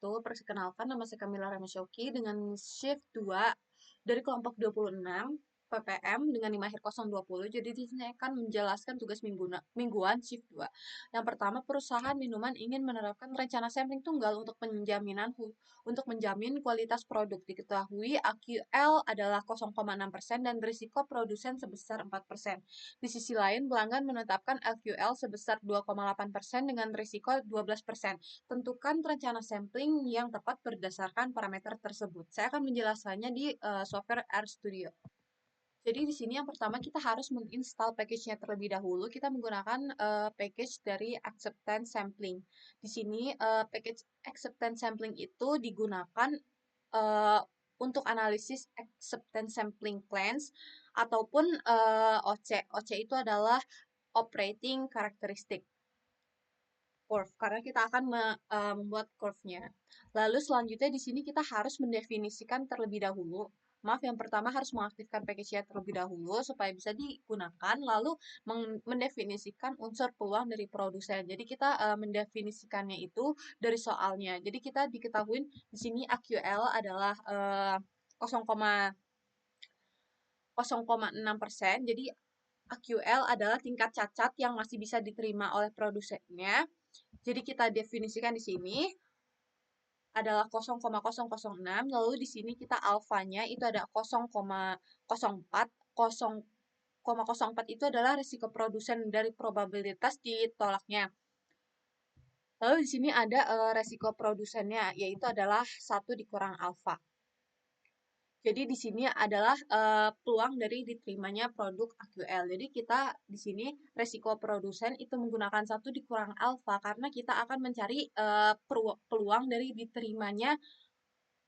wabarakatuh. Perkenalkan, nama saya Kamila Ramesyoki dengan shift 2 dari kelompok 26 PPM dengan NIM akhir 020. Jadi di sini akan menjelaskan tugas mingguan shift 2. Yang pertama, perusahaan minuman ingin menerapkan rencana sampling tunggal untuk untuk menjamin kualitas produk. Diketahui AQL adalah 0,6% dan risiko produsen sebesar 4%. Di sisi lain, pelanggan menetapkan LQL sebesar 2,8% dengan risiko 12%. Tentukan rencana sampling yang tepat berdasarkan parameter tersebut. Saya akan menjelaskannya di software RStudio. Jadi di sini yang pertama kita harus menginstal package-nya terlebih dahulu. Kita menggunakan package dari acceptance sampling. Di sini package acceptance sampling itu digunakan uh, untuk analisis acceptance sampling plans ataupun OC. OC itu adalah operating characteristic curve karena kita akan membuat curve-nya. Lalu selanjutnya di sini kita harus mendefinisikan terlebih dahulu. Maaf, yang pertama harus mengaktifkan package-nya terlebih dahulu supaya bisa digunakan, lalu mendefinisikan unsur peluang dari produsen. Jadi kita mendefinisikannya itu dari soalnya. Jadi kita diketahui di sini AQL adalah 0,6%. Jadi AQL adalah tingkat cacat yang masih bisa diterima oleh produsennya. Jadi kita definisikan di sini adalah 0,006, lalu di sini kita alfanya itu ada 0,04. 0,04 itu adalah risiko produsen dari probabilitas ditolaknya. Lalu di sini ada resiko produsennya, yaitu adalah 1 dikurang alfa. Jadi di sini adalah peluang dari diterimanya produk AQL. Jadi kita di sini resiko produsen itu menggunakan 1 dikurang alfa karena kita akan mencari peluang dari diterimanya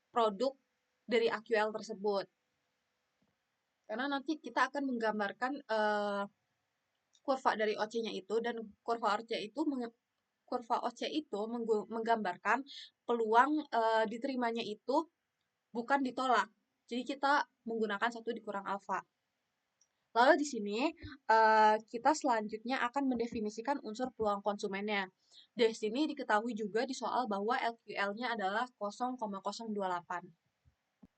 produk dari AQL tersebut. Karena nanti kita akan menggambarkan kurva dari OC-nya itu dan kurva OC itu menggambarkan peluang diterimanya itu bukan ditolak. Jadi kita menggunakan 1 dikurang alfa. Lalu di sini kita selanjutnya akan mendefinisikan unsur peluang konsumennya. Di sini diketahui juga di soal bahwa LQL-nya adalah 0,028.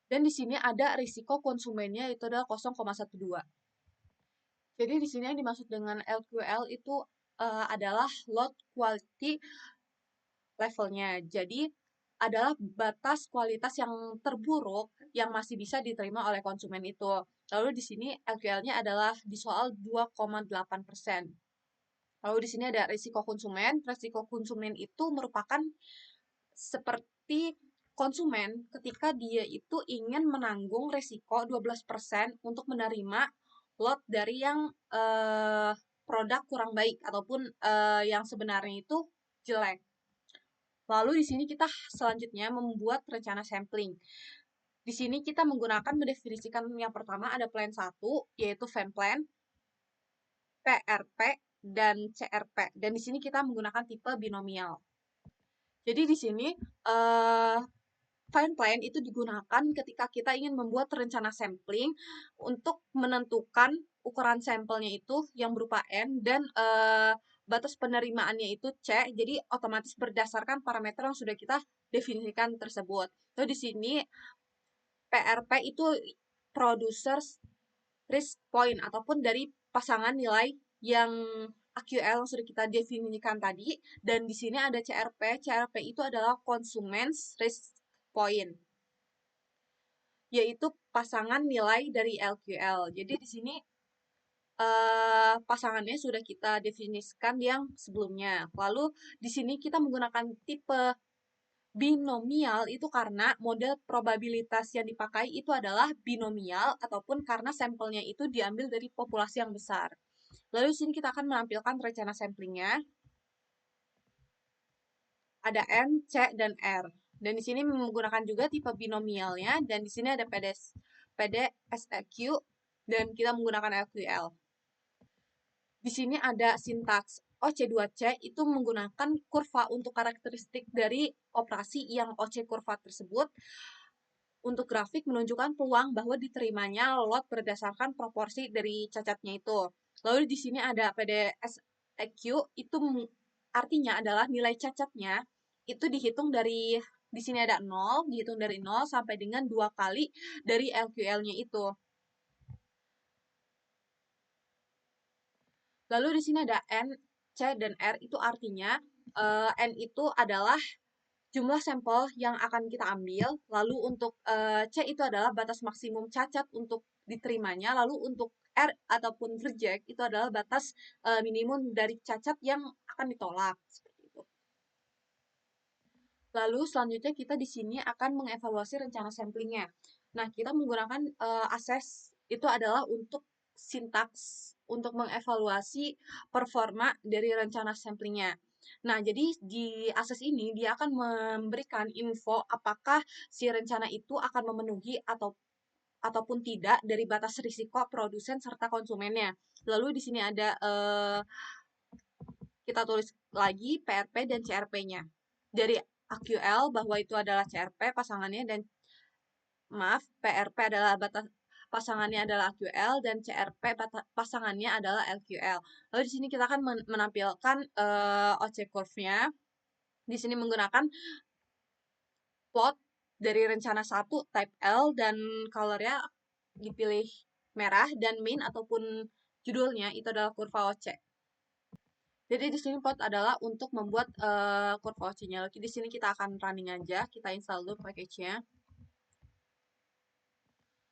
Dan di sini ada risiko konsumennya itu adalah 0,12. Jadi di sini yang dimaksud dengan LQL itu adalah load quality levelnya. Jadi adalah batas kualitas yang terburuk yang masih bisa diterima oleh konsumen itu. Lalu di sini LQL-nya adalah di soal 2,8%. Lalu di sini ada risiko konsumen. Risiko konsumen itu merupakan seperti konsumen ketika dia itu ingin menanggung risiko 12% untuk menerima lot dari yang produk kurang baik ataupun yang sebenarnya itu jelek. Lalu di sini kita selanjutnya membuat rencana sampling. Di sini kita menggunakan mendefinisikan yang pertama ada plan 1, yaitu fan plan, PRP, dan CRP. Dan di sini kita menggunakan tipe binomial. Jadi di sini fan plan itu digunakan ketika kita ingin membuat rencana sampling untuk menentukan ukuran sampelnya itu yang berupa N dan batas penerimaannya itu C. Jadi otomatis berdasarkan parameter yang sudah kita definisikan tersebut. Lalu di sini PRP itu producers risk point ataupun dari pasangan nilai yang AQL yang sudah kita definisikan tadi, dan di sini ada CRP. CRP itu adalah Consumers Risk Point, yaitu pasangan nilai dari LQL. Jadi di sini pasangannya sudah kita definisikan yang sebelumnya. Lalu di sini kita menggunakan tipe binomial itu karena model probabilitas yang dipakai itu adalah binomial ataupun karena sampelnya itu diambil dari populasi yang besar. Lalu di sini kita akan menampilkan rencana samplingnya. Ada N, C, dan R. Dan di sini menggunakan juga tipe binomialnya dan di sini ada PDSEQ dan kita menggunakan LQL. Di sini ada sintaks OC2C itu menggunakan kurva untuk karakteristik dari operasi yang OC kurva tersebut. Untuk grafik menunjukkan peluang bahwa diterimanya lot berdasarkan proporsi dari cacatnya itu. Lalu di sini ada PDSEQ itu artinya adalah nilai cacatnya itu dihitung dari di sini ada 0, dihitung dari 0 sampai dengan 2 kali dari LQL-nya itu. Lalu di sini ada N, C, dan R, itu artinya N itu adalah jumlah sampel yang akan kita ambil, lalu untuk C itu adalah batas maksimum cacat untuk diterimanya, lalu untuk R ataupun reject itu adalah batas minimum dari cacat yang akan ditolak, seperti itu. Lalu selanjutnya kita di sini akan mengevaluasi rencana samplingnya. Nah, kita menggunakan assess itu adalah untuk sintaks untuk mengevaluasi performa dari rencana samplingnya. Nah, jadi di assess ini dia akan memberikan info apakah si rencana itu akan memenuhi ataupun tidak dari batas risiko produsen serta konsumennya. Lalu di sini ada kita tulis lagi PRP dan CRP-nya. Dari AQL bahwa itu adalah CRP pasangannya dan maaf, PRP adalah batas pasangannya adalah AQL dan CRP pasangannya adalah LQL. Lalu di sini kita akan menampilkan OC curve-nya. Di sini menggunakan plot dari rencana 1 type L dan color-nya dipilih merah dan main ataupun judulnya itu adalah kurva OC. Jadi di sini plot adalah untuk membuat kurva OC-nya. Lalu di sini kita akan running aja, kita install dulu package-nya.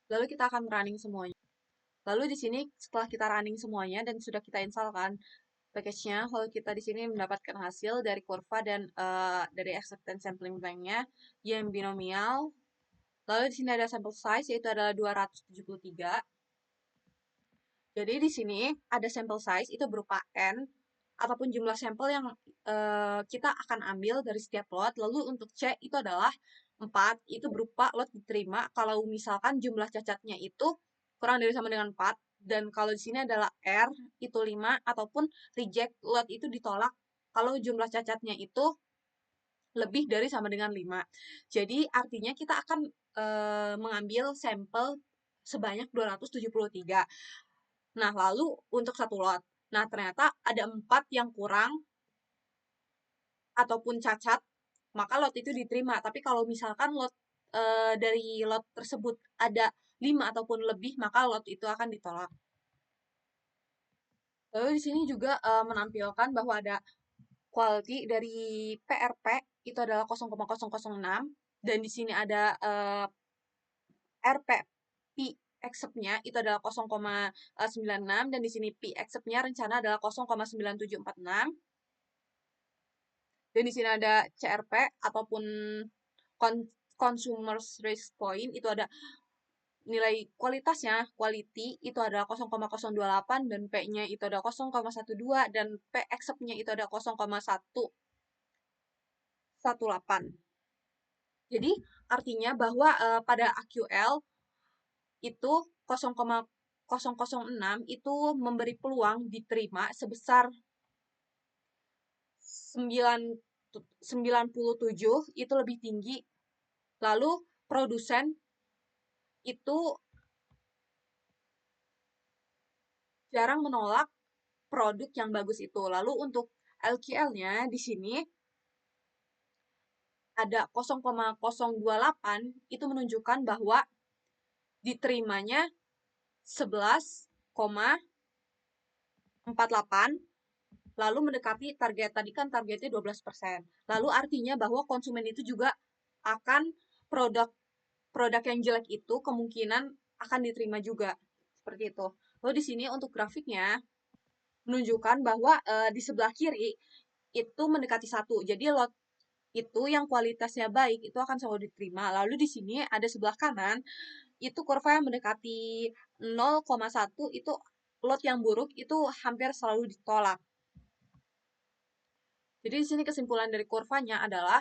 Lalu kita akan running semuanya. Lalu di sini setelah kita running semuanya dan sudah kita installkan package-nya, lalu kita di sini mendapatkan hasil dari kurva dan dari acceptance sampling plan-nya yang binomial. Lalu di sini ada sample size yaitu adalah 273. Jadi di sini ada sample size itu berupa N ataupun jumlah sampel yang kita akan ambil dari setiap lot. Lalu untuk C itu adalah 4, itu berupa lot diterima kalau misalkan jumlah cacatnya itu kurang dari sama dengan 4. Dan kalau di sini adalah R itu 5 ataupun reject lot itu ditolak kalau jumlah cacatnya itu lebih dari sama dengan 5. Jadi artinya kita akan mengambil sampel sebanyak 273. Nah, lalu untuk satu lot. Nah, ternyata ada 4 yang kurang ataupun cacat, maka lot itu diterima. Tapi kalau misalkan lot dari lot tersebut ada 5 ataupun lebih, maka lot itu akan ditolak. Lalu di sini juga menampilkan bahwa ada quality dari PRP itu adalah 0,006 dan di sini ada RP P accept-nya itu adalah 0,96 dan di sini P accept-nya rencana adalah 0,9746 dan di sini ada CRP ataupun consumers risk point itu ada nilai kualitasnya, quality itu adalah 0,028 dan P-nya itu ada 0,12 dan P accept-nya itu ada 0,118. Jadi artinya bahwa pada AQL itu 0,006 itu memberi peluang diterima sebesar 97 itu lebih tinggi. Lalu produsen itu jarang menolak produk yang bagus itu. Lalu untuk LQL-nya di sini ada 0,028 itu menunjukkan bahwa diterimanya 11,48 lalu mendekati target tadi kan targetnya 12%. Lalu artinya bahwa konsumen itu juga akan produk yang jelek itu kemungkinan akan diterima juga. Seperti itu. Lalu di sini untuk grafiknya menunjukkan bahwa di sebelah kiri itu mendekati 1. Jadi lot itu yang kualitasnya baik itu akan selalu diterima. Lalu di sini ada sebelah kanan itu kurva yang mendekati 0,1 itu lot yang buruk itu hampir selalu ditolak. Jadi di sini kesimpulan dari kurvanya adalah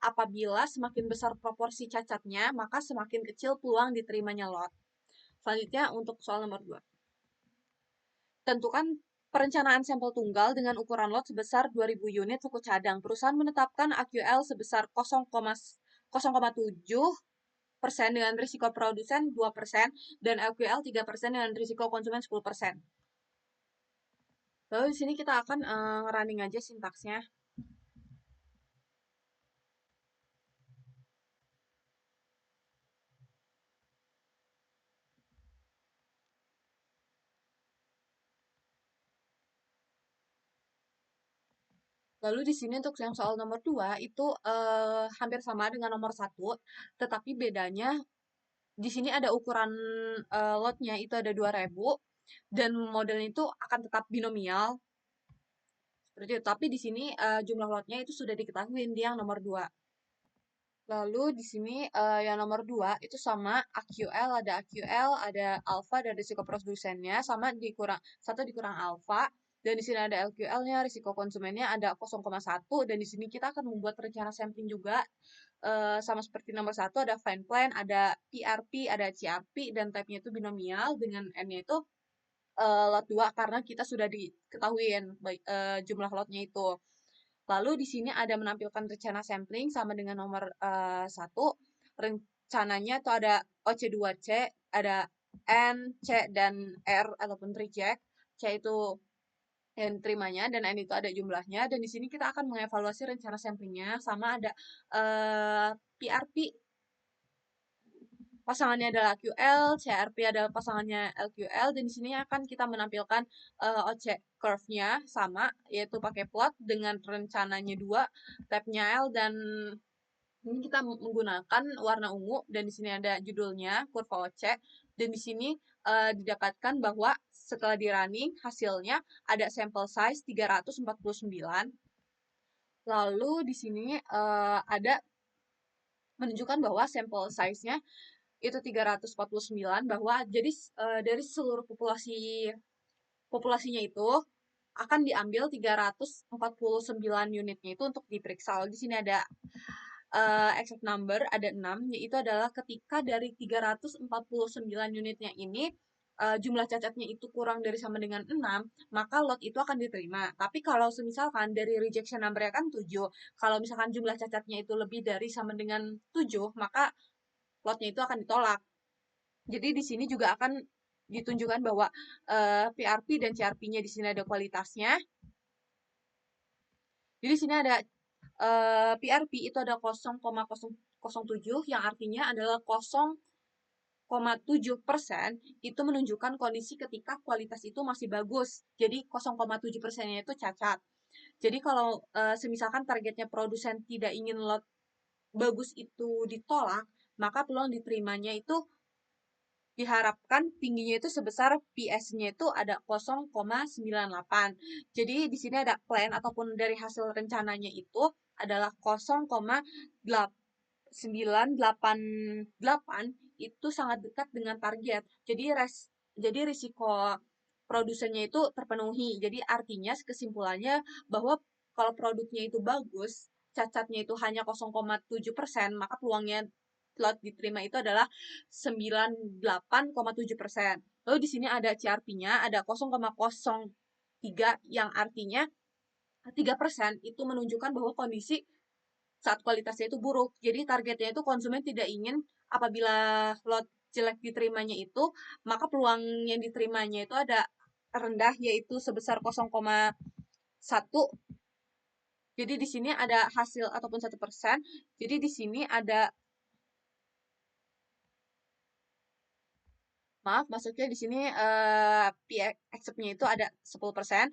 apabila semakin besar proporsi cacatnya, maka semakin kecil peluang diterimanya lot. Selanjutnya untuk soal nomor 2. Tentukan perencanaan sampel tunggal dengan ukuran lot sebesar 2000 unit suku cadang. Perusahaan menetapkan AQL sebesar 0,7% dengan risiko produsen 2% dan LQL 3% dengan risiko konsumen 10%. Lalu di sini kita akan running aja sintaksnya. Lalu di sini untuk yang soal nomor 2 itu hampir sama dengan nomor satu, tetapi bedanya di sini ada ukuran lotnya itu ada 2000 dan modelnya itu akan tetap binomial seperti itu. Tapi di sini jumlah lotnya itu sudah diketahui di yang nomor 2. Lalu di sini yang nomor 2 itu sama AQL, ada AQL, ada alfa dan risiko produsennya sama dikurang satu dikurang alfa dan di sini ada LQL-nya, risiko konsumennya ada 0,1 dan di sini kita akan membuat rencana sampling juga sama seperti nomor satu ada fine plan, ada PRP, ada CRP dan type-nya itu binomial dengan N-nya itu lot 2 karena kita sudah diketahuin jumlah lotnya itu. Lalu di sini ada menampilkan rencana sampling sama dengan nomor satu. Rencananya itu ada OC2C, ada N, C, dan R ataupun reject. C itu yang terimanya dan N itu ada jumlahnya. Dan di sini kita akan mengevaluasi rencana samplingnya sama ada PRP pasangannya adalah QL, CRP adalah pasangannya LQL, dan di sini akan kita menampilkan OC curve-nya sama, yaitu pakai plot dengan rencananya 2, tab-nya L, dan ini kita menggunakan warna ungu, dan di sini ada judulnya, kurva OC, dan di sini didapatkan bahwa setelah di running, hasilnya ada sample size 349, lalu di sini ada menunjukkan bahwa sample size-nya itu 349 bahwa jadi dari seluruh populasinya itu akan diambil 349 unitnya itu untuk diperiksa. Di sini ada exact number ada 6 yaitu adalah ketika dari 349 unitnya ini jumlah cacatnya itu kurang dari sama dengan 6, maka lot itu akan diterima. Tapi kalau misalkan dari rejection number-nya kan 7, kalau misalkan jumlah cacatnya itu lebih dari sama dengan 7, maka lotnya itu akan ditolak. Jadi di sini juga akan ditunjukkan bahwa PRP dan CRP-nya di sini ada kualitasnya. Jadi di sini ada PRP itu ada 0,007 yang artinya adalah 0,7% itu menunjukkan kondisi ketika kualitas itu masih bagus. Jadi 0,7%-nya itu cacat. Jadi kalau semisalkan targetnya produsen tidak ingin lot bagus itu ditolak, maka peluang diterimanya itu diharapkan tingginya itu sebesar PS-nya itu ada 0,98. Jadi di sini ada plan ataupun dari hasil rencananya itu adalah 0,988 itu sangat dekat dengan target. Jadi risiko produsennya itu terpenuhi. Jadi artinya kesimpulannya bahwa kalau produknya itu bagus, cacatnya itu hanya 0,7%, maka peluangnya lot diterima itu adalah 98,7%. Lalu di sini ada CRP-nya ada 0,03 yang artinya 3% itu menunjukkan bahwa kondisi saat kualitasnya itu buruk. Jadi targetnya itu konsumen tidak ingin apabila lot jelek diterimanya itu, maka peluang yang diterimanya itu ada rendah yaitu sebesar 0,1. Jadi di sini ada hasil ataupun 1%. Jadi di sini ada maaf, maksudnya di sini P accept-nya itu ada 10%.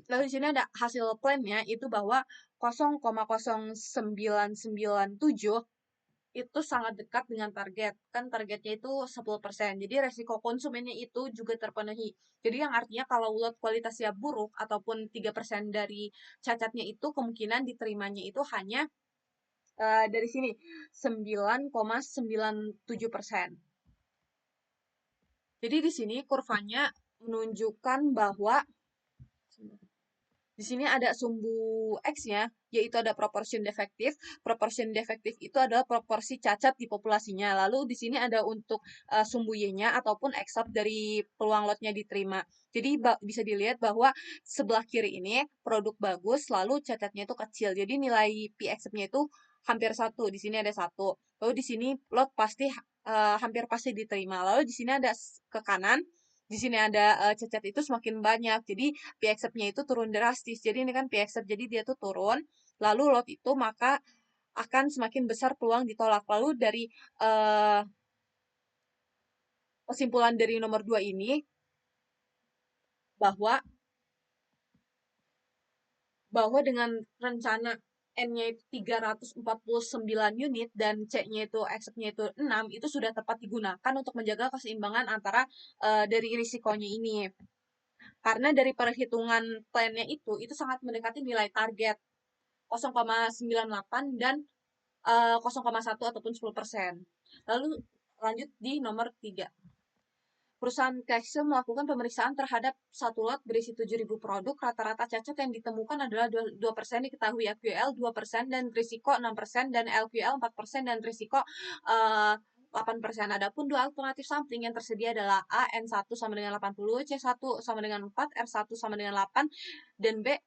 Lalu di sini ada hasil klaimnya itu bahwa 0,0997 itu sangat dekat dengan target. Kan targetnya itu 10%. Jadi resiko konsumennya itu juga terpenuhi. Jadi yang artinya kalau lot kualitasnya buruk ataupun 3% dari cacatnya itu kemungkinan diterimanya itu hanya dari sini 9,97%. Jadi di sini kurvanya menunjukkan bahwa di sini ada sumbu X-nya, yaitu ada proportion defektif. Proportion defektif itu adalah proporsi cacat di populasinya. Lalu di sini ada untuk sumbu Y-nya ataupun XOP dari peluang lotnya diterima. Jadi bisa dilihat bahwa sebelah kiri ini produk bagus, lalu cacatnya itu kecil. Jadi nilai P-XOP-nya itu hampir 1. Di sini ada 1. Lalu di sini lot pasti hampir pasti diterima. Lalu di sini ada ke kanan, di sini ada cacat itu semakin banyak. Jadi P-accept-nya itu turun drastis. Jadi ini kan P-accept, jadi dia tuh turun. Lalu lot itu maka akan semakin besar peluang ditolak. Lalu dari kesimpulan dari nomor 2 ini bahwa bahwa dengan rencana N-nya itu 349 unit dan C-nya itu accept-nya itu 6, itu sudah tepat digunakan untuk menjaga keseimbangan antara dari risikonya ini. Karena dari perhitungan plan-nya itu sangat mendekati nilai target 0,98 dan 0,1 ataupun 10%. Lalu lanjut di nomor 3. Perusahaan Kexel melakukan pemeriksaan terhadap satu lot berisi 7.000 produk. Rata-rata cacat yang ditemukan adalah 2% diketahui LQL 2% dan risiko 6% dan LQL 4% dan risiko 8%. Adapun dua alternatif sampling yang tersedia adalah A, N1 sama dengan 80, C1 sama dengan 4, R1 sama dengan 8, dan B,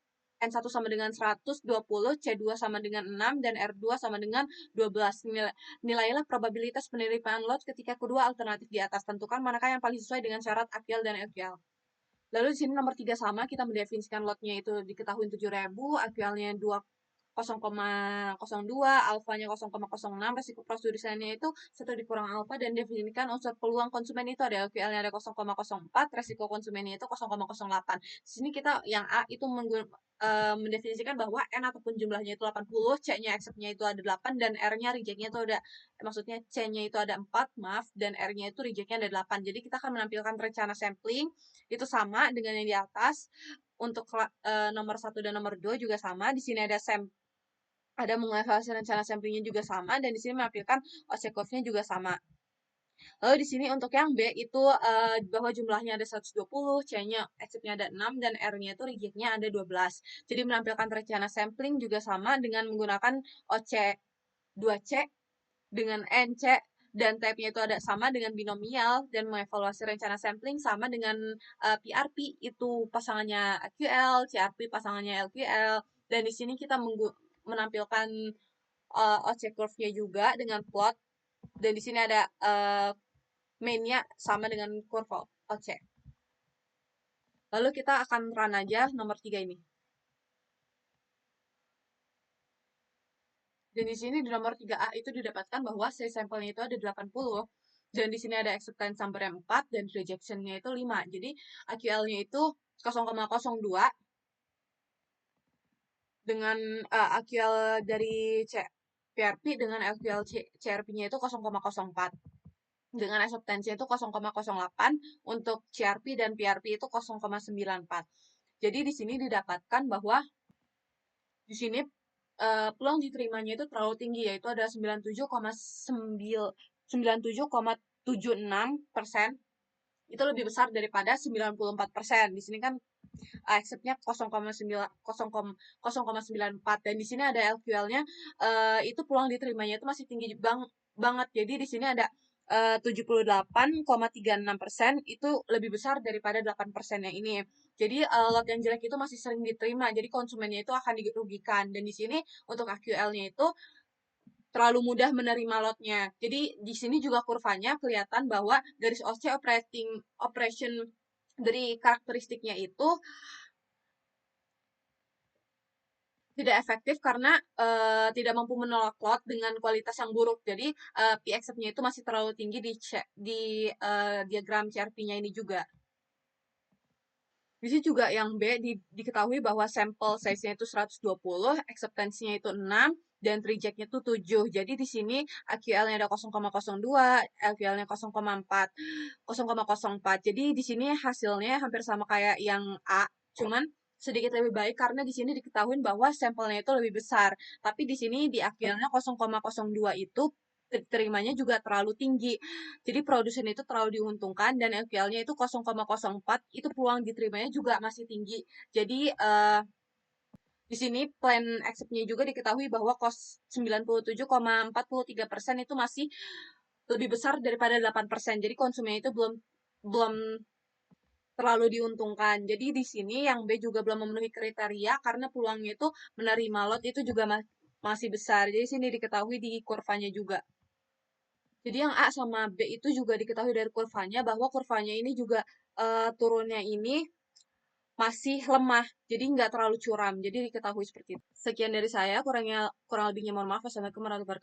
N1 sama dengan 120, C2 sama dengan 6, dan R2 sama dengan 12. Nilailah probabilitas penerimaan lot ketika kedua alternatif di atas. Tentukan manakah yang paling sesuai dengan syarat AQL dan LQL. Lalu di sini nomor 3 sama, kita mendefinisikan lotnya itu diketahui 7.000, AQL-nya 0,02, alfanya 0,06, resiko prosedurisanya itu 1 dikurang alfa, dan definisikan unsur peluang konsumen itu ada LQL-nya ada 0,04, resiko konsumennya itu 0,08. Di sini kita yang A itu mendefinisikan bahwa N ataupun jumlahnya itu 80, C-nya accept-nya itu ada 8, dan R-nya reject-nya itu ada, maksudnya C-nya itu ada 4, maaf, dan R-nya itu reject-nya ada 8. Jadi kita akan menampilkan rencana sampling, itu sama dengan yang di atas. Untuk nomor 1 dan nomor 2 juga sama. Di sini ada mengevaluasi rencana samplingnya juga sama, dan di sini menampilkan OC curve-nya juga sama. Lalu di sini untuk yang B itu bahwa jumlahnya ada 120, C-nya accept-nya ada 6, dan R-nya itu reject-nya ada 12. Jadi menampilkan rencana sampling juga sama dengan menggunakan OC 2C dengan NC, dan type-nya itu ada sama dengan binomial, dan mengevaluasi rencana sampling sama dengan PRP itu pasangannya AQL, CRP pasangannya LQL, dan di sini kita menampilkan OC curve-nya juga dengan plot, dan di sini ada main-nya sama dengan kurva OC. Lalu kita akan run aja nomor 3 ini. Dan di sini di nomor 3A itu didapatkan bahwa sampelnya itu ada 80, dan di sini ada acceptance number 4 dan rejection-nya itu 5. Jadi AQL-nya itu 0,02 dengan AQL dari PRP dengan LQL CRP-nya itu 0,04. Dengan acceptance-nya itu 0,08, untuk CRP dan PRP itu 0,94. Jadi di sini didapatkan bahwa di sini peluang diterimanya itu terlalu tinggi, yaitu ada 97,76%. Itu lebih besar daripada 94%. Di sini kan accept-nya 0,94, dan di sini ada LQL-nya itu peluang diterimanya itu masih tinggi banget. Jadi di sini ada 78,36%, itu lebih besar daripada 8% yang ini. Jadi lot yang jelek itu masih sering diterima, jadi konsumennya itu akan dirugikan. Dan di sini untuk AQL-nya itu terlalu mudah menerima lotnya. Jadi di sini juga kurvanya kelihatan bahwa garis OC operation dari karakteristiknya itu tidak efektif karena tidak mampu menolak lot dengan kualitas yang buruk. Jadi P accept-nya itu masih terlalu tinggi di diagram CRP-nya ini juga. Di sini juga yang B diketahui bahwa sampel size-nya itu 120, acceptance-nya itu 6, dan reject-nya itu 7. Jadi di sini AQL-nya ada 0,02, LQL-nya 0,4. Jadi di sini hasilnya hampir sama kayak yang A, cuman sedikit lebih baik karena di sini diketahui bahwa sampelnya itu lebih besar. Tapi di sini di AQL-nya 0,02 itu terimanya juga terlalu tinggi. Jadi produsen itu terlalu diuntungkan, dan LQL-nya itu 0,04, itu peluang diterimanya juga masih tinggi. Jadi di sini plan accept-nya juga diketahui bahwa cost 97,43% itu masih lebih besar daripada 8%. Jadi konsumen itu belum terlalu diuntungkan. Jadi di sini yang B juga belum memenuhi kriteria karena peluangnya itu menerima lot itu juga masih besar. Jadi sini diketahui di kurvanya juga. Jadi yang A sama B itu juga diketahui dari kurvanya bahwa kurvanya ini juga turunnya ini masih lemah, jadi nggak terlalu curam. Jadi diketahui seperti itu. Sekian dari saya, kurang lebihnya mohon maaf. Wassalamualaikum warahmatullahi wabarakatuh.